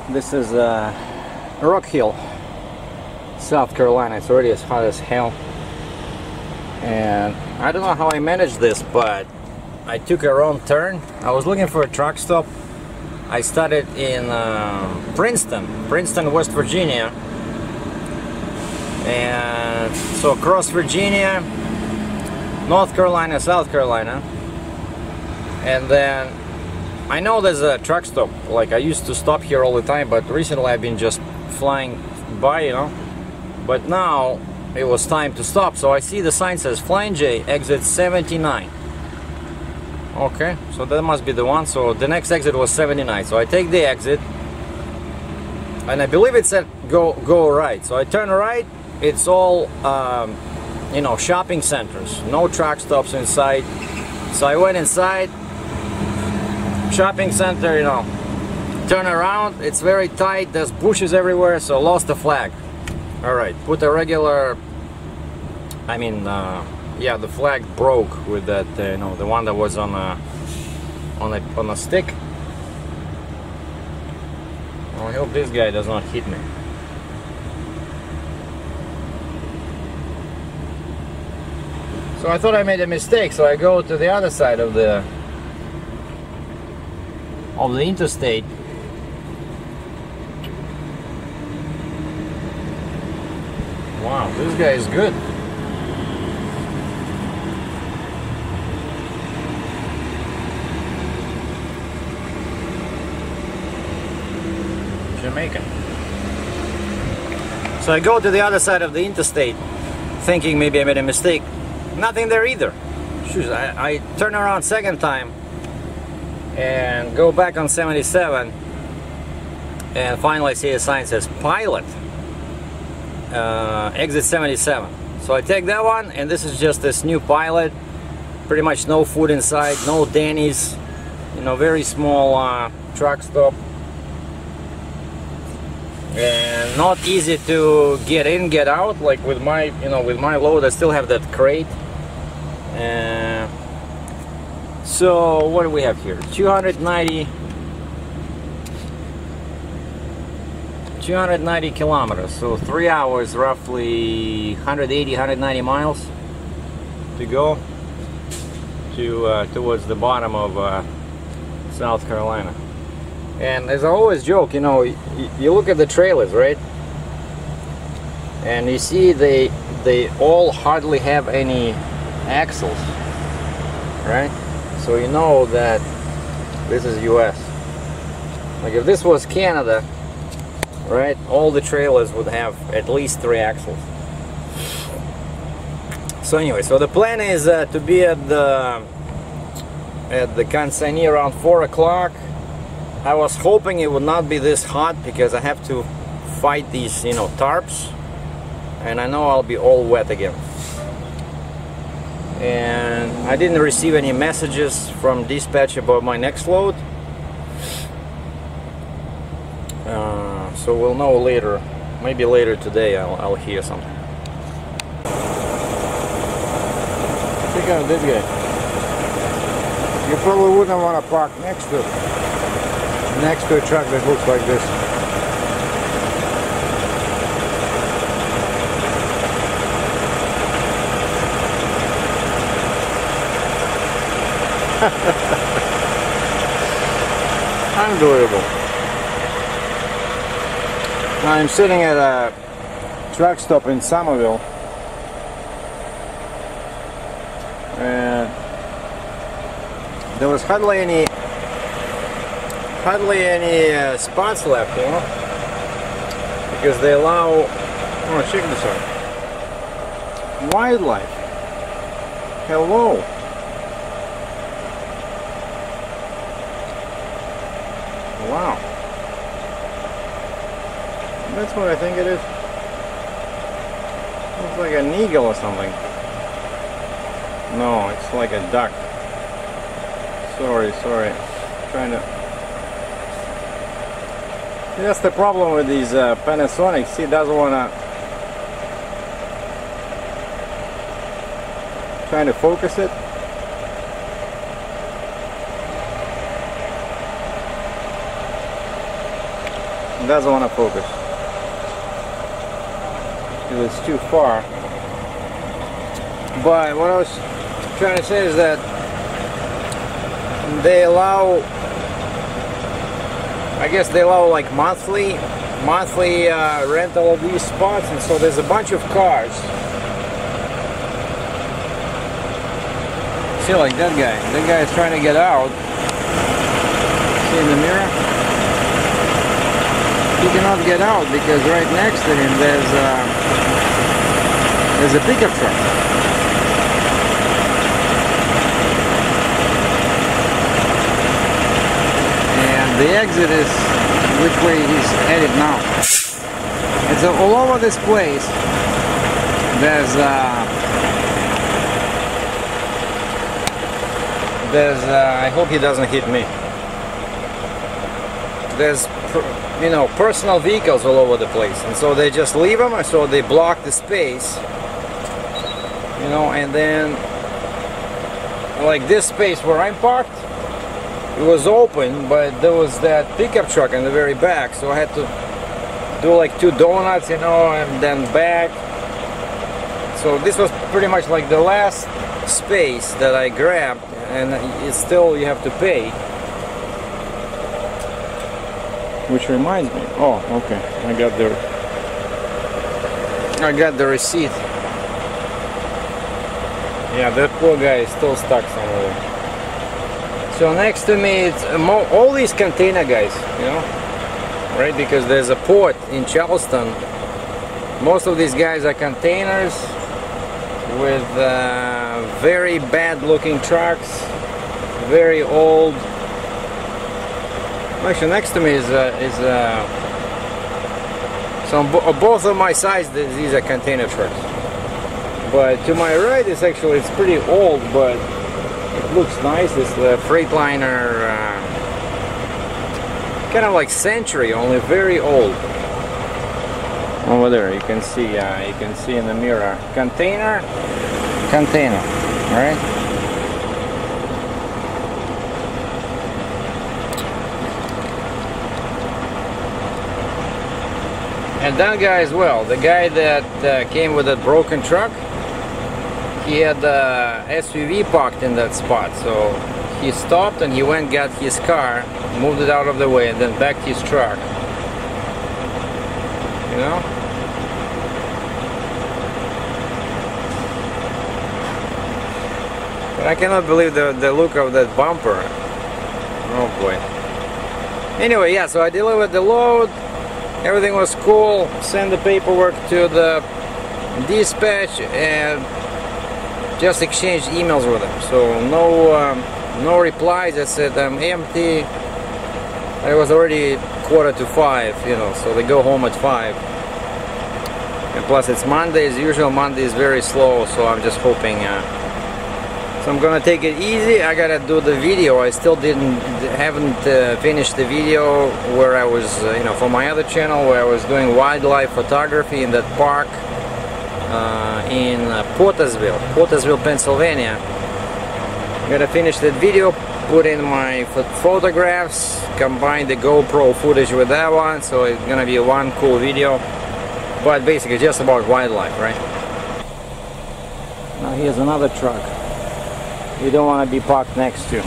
This is Rock Hill, South Carolina. It's already as hot as hell. And I don't know how I managed this, but I took a wrong turn. I was looking for a truck stop. I started in Princeton, West Virginia. And so across Virginia, North Carolina, South Carolina. And then I know there's a truck stop. Like, I used to stop here all the time, but recently I've been just flying by, you know. But now it was time to stop, so I see the sign says Flying J, exit 79. Okay, so that must be the one. So the next exit was 79. So I take the exit, and I believe it said go right. So I turn right. It's all you know, shopping centers, no truck stops inside. So I went inside, shopping center, you know, turn around, it's very tight, there's bushes everywhere, so lost the flag. All right, put a regular, I mean, yeah, the flag broke with that, you know, the one that was on a stick. Well, I hope this guy does not hit me. So I thought I made a mistake, so I go to the other side of the interstate. Wow, this guy is good. Jamaican. So I go to the other side of the interstate, thinking maybe I made a mistake. Nothing there either. Shoot, I turn around second time and go back on 77, and finally I see a sign that says Pilot, exit 77. So I take that one, and this is just this new Pilot. Pretty much no food inside, no Denny's, you know, very small truck stop, and not easy to get in, get out. Like with my, you know, with my load, I still have that crate. So what do we have here? 290 kilometers, so 3 hours, roughly 190 miles to go to towards the bottom of South Carolina. And as I always joke, you know, you look at the trailers, right, and you see they all hardly have any axles, right? So you know that this is US. Like if this was Canada, right, all the trailers would have at least 3 axles. So anyway, so the plan is to be at the consignee around 4 o'clock. I was hoping it would not be this hot because I have to fight these, you know, tarps, and I know I'll be all wet again. And I didn't receive any messages from dispatch about my next load, so we'll know later. Maybe later today I'll hear something. Check out this guy. You probably wouldn't want to park next to a truck that looks like this. Unbelievable. I'm sitting at a truck stop in Somerville, and there was hardly any spots left, you know, because they allow, oh, check this out, wildlife. Hello. Wow. That's what I think it is. Looks like an eagle or something. No, it's like a duck. Sorry. Trying to... That's the problem with these Panasonics. He doesn't want to... Trying to focus it. It doesn't want to focus. It's too far. But what I was trying to say is that they allow, I guess they allow like monthly rental of these spots, and so there's a bunch of cars. See, like that guy is trying to get out. See in the mirror? He cannot get out because right next to him there's a pickup truck. And the exit is which way he's headed now. It's all over this place. I hope he doesn't hit me. There's, you know, personal vehicles all over the place, and so they just leave them, and so they block the space, you know. And then like this space where I'm parked, it was open, but there was that pickup truck in the very back, so I had to do like 2 donuts, you know, and then back. So this was pretty much like the last space that I grabbed, and it's still, you have to pay. Which reminds me, oh, okay, I got the receipt. Yeah, that poor guy is still stuck somewhere. So next to me, it's all these container guys, you know, right? Because there's a port in Charleston. Most of these guys are containers with very bad looking trucks, very old. Actually, next to me is so on both of my sides these are container trucks. But to my right is actually, it's pretty old, but it looks nice. It's the Freightliner, kind of like Century, only very old. Over there, you can see in the mirror, container, all right. And that guy as well, the guy that came with that broken truck, he had the SUV parked in that spot, so he stopped and he went, got his car, moved it out of the way, and then backed his truck. You know? But I cannot believe the look of that bumper. Oh boy. Anyway, yeah, so I delivered the load. Everything was cool. Send the paperwork to the dispatch and just exchanged emails with them. So no replies. I said I'm empty. It was already 4:45, you know, so they go home at 5. And plus it's Monday. As usual, Monday is very slow, so I'm just hoping. So I'm gonna take it easy. I gotta do the video. I still haven't finished the video where I was, you know, for my other channel, where I was doing wildlife photography in that park in Portersville, Pennsylvania. I'm gonna finish that video, put in my photographs, combine the GoPro footage with that one, so it's gonna be one cool video. But basically just about wildlife, right? Now here's another truck you don't want to be parked next to.